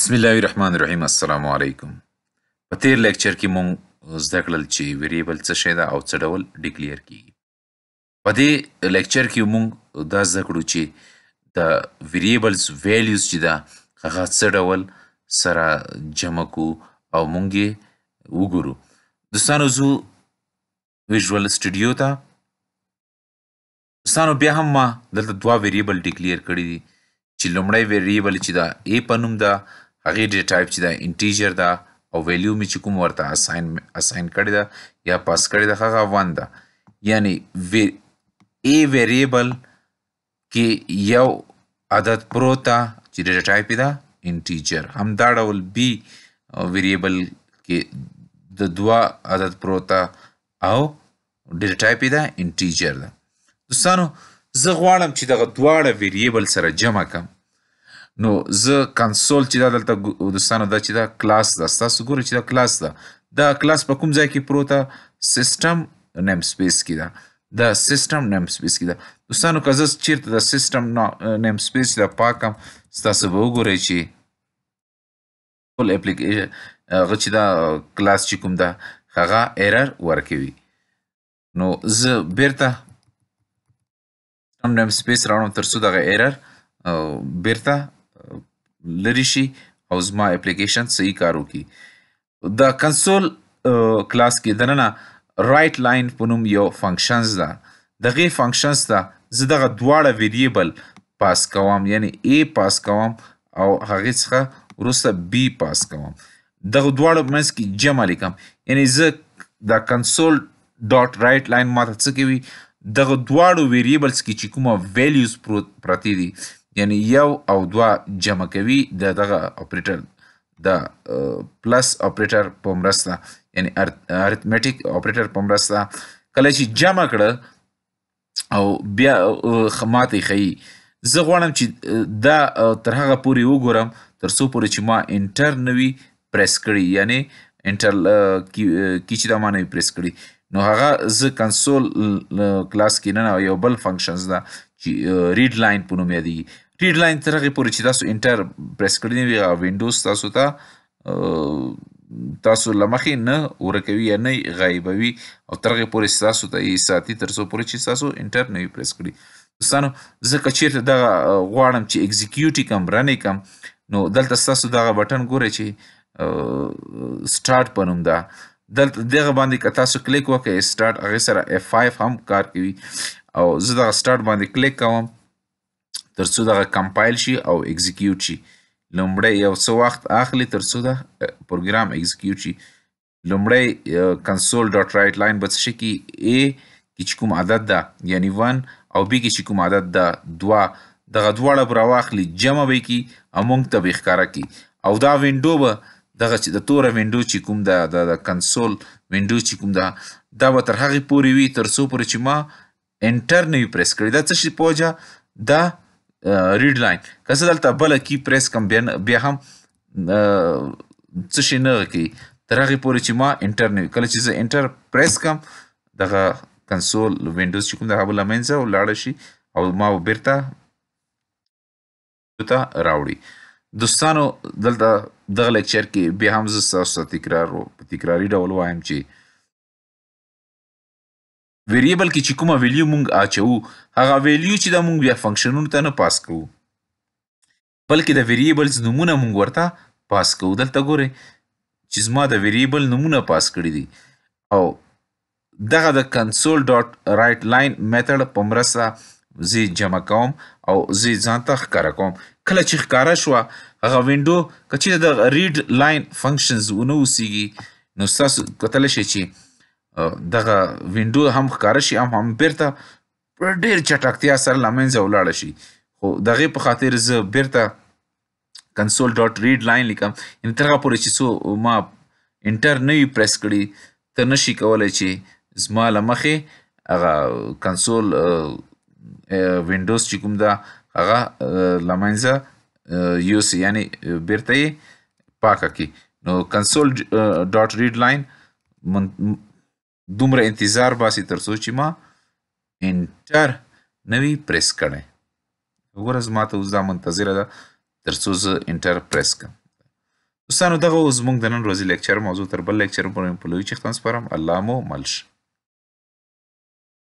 بسم الله الرحمن الرحیم. السلام علیکم. په تیر لیکچر کې مونږ زده کړل چې ویریبل څه شی ده او څه ډول ډیکلیئر کیږي. په دې لیکچر کې مونږ دا زده کړو چې د ویریبلز ویلیوز چې ده هغه څه ډول سره جمع کو او مونږ یې وګورو. دوستانو زه ویژوال سټوډیو ته دوستانو بیا هم ما دلته دوه ویریبل ډیکلیئر کړي دي چې لومړی ویریبل چې ده ا په نوم ده، هغې ډیټا ټایپ چې ده انټیجر ده او ویلیو مې چې کوم ورته اساین کړې ده یا پاس کړې ده هغه 1 ده. یعنی ا ویریبل کې یو عدد پروت ده چې ډیټا ټایپ یې ده انټیجر. همدا ډول بی ویریبل کې د دوه عدد پروت ده او ډیټا ټایپ یې ده انټیجر ده. دوستانو زه غواړم چې دغه دواړه ویریبل سره جمع کړم، نو زه کنسول چې دا دلته دوستانو دا چې دا کلاس ده، ستاسو ګورئ چې دا کلاس ده. دا کلاس په کوم ځای کې پروت ده؟ سیسټم نیم سپیس کې ده. دا سیسټم نیم سپیس کې ده. دوستانو که زه چیرته د سیسټم نیم سپیس دا پاکم، ستاسو به وګورئ چې ټول اپلیکیشن هغه چې دا کلاس چې کوم ده هغه ایرر ورکوي. نو زه بیرته نیم سپیس راوړم تر څو دغه ایرر بیرته لرې شي او زما اپلیکیشن صحیح کار وکړي. د کنسول کلاس کې دننه رایټ لاین په نوم یو فنکشنز ده. دغې فنکشنز ته زه دغه دواړه ویریبل پاس کوم، یعنی ا پاس کوم او هغې څخه وروسته بی پاس کوم. دغه دواړه منځ کې جمع لیکم، یعنی زه د کنسول ډاټ رایټ لاین ماته څه کوي؟ دغه دواړو ویریبلز کې چې کومه ویلیوز پرتې دي یعنی یو او دوه جمع کوي د دغه اپریټر د پلس اپریټر په مرسته، یعنی ارثمټیک اپریټر په مرسته. کله چې جمع کړه او بیا ماته ښیي، زه غواړم چې دا تر هغه پورې وګورم تر څو پورې چې ما انټر نه وي پریس کړي، یعنی انټر کی چې دا ما نه وي پریس کړي. نو هغه زه کنسول کلاس کې نه یو بل فنکشنز ده چې ریډ لاین په نوم یادېږي. ریډ لاین تر هغې پورې چې تاسو انټر پریس کړی نه وي هغه وینډوز تاسو ته تاسو له مخې نه ورکوي یا نه غایبوي او تر هغې پورې ستاسو ته یې ساتي تر څو پورې چې تاسو انټر نه وي پریس کړي. دوستانو زه که چیرته دغه غواړم چې اکزیکیوټ یې کړم رن یې کړم، نو دلته ستاسو دغه بټن ګورئ چې سټارټ په نوم ده. دلته دغه باندې که تاسو کلیک وکړئ سټارټ، هغې سره F5 هم کار کوي او زه دغه سټارټ باندې کلیک کوم تر څو دغه کمپایل شي او اکزیکیوټ شي. لومړی یو څه وخت اخلي تر څو د پروګرام اکزیکیوټ شي. لومړی کنسول ډاټ رایټ لاین به څه شي کي ا کې چې کوم عدد ده یعنی 1 او بی کې چې کوم عدد ده 2، دغه دواړه به راواخلي جمع به یې کي او موږ ته به یې ښکاره کي. او دا وینډو به دغه چې د توره وینډو چې کوم ده د کنسول وینډو چې کوم ده دا به تر هغې پورې وي تر څو پورې چې ما انټر نه وي پریس کړی. دا څه شي په وجه دا ریډ لاین. که زه دلته بله کی پریس کړم بیا هم څه شي نه کوي تر هغې پورې چې ما انټر نه وي. کله چې زه انټر پریس کړم دغه کنسول وینډوز چې کوم ده هغه به له منځه ولاړه شي او ما به بیرته ته راوړي. دوستانو دلته دغه لیکچر کې بیا هم زه ستاسو ته په تکراري ډول وایم چې ویریبل کې چې کومه ویلیو مونږ اچوو هغه ویلیو چې دا مونږ بیا فنکشنونو ته نه پاس کوو، بلکې د ویریبلز نومونه مونږ ورته پاس کوو. دلته ګورئ چې زما د ویریبل نومونه پاس کړي دي او دغه د کنسول ډاټ رایټ لاین میتھډ په مرسته زه جمع کوم او زه ځان ته ښکاره کوم. کله چې ښکاره شوه هغه وینډو که چیرې د ریډ لاین فنکشنز ونه اوسیږي نو ستاسو کتلی شئ چې دغه وینډو هم ښکاره شي هم بیرته په ډېر چټکتیا سره له منځه ولاړه شي. خو د هغې په خاطر زه بیرته کنسول ډاټ ریډ لاین لیکم، یعنې تر هغه پورې چې څو ما انټر نه وي پریس کړي ته نشي کولی چې زما له مخې هغه کنسول وینډوز چې کوم ده هغه له منځه یوسي، یعنې بیرته یې پاکه کړي. نو کنسول ډاټ ریډ لاین دومره انتظار باسي تر څو چې ما انټر نه وي پریس کړی. وګوره زما ته اوس دا منتظره ده تر څو زه انټر پریس کړم. دوستانو دغه زموږ د نن ورځې لیکچر موضوع تر بل لیکچر پورې په لوی چښتن سپارم. الله مو مل شه.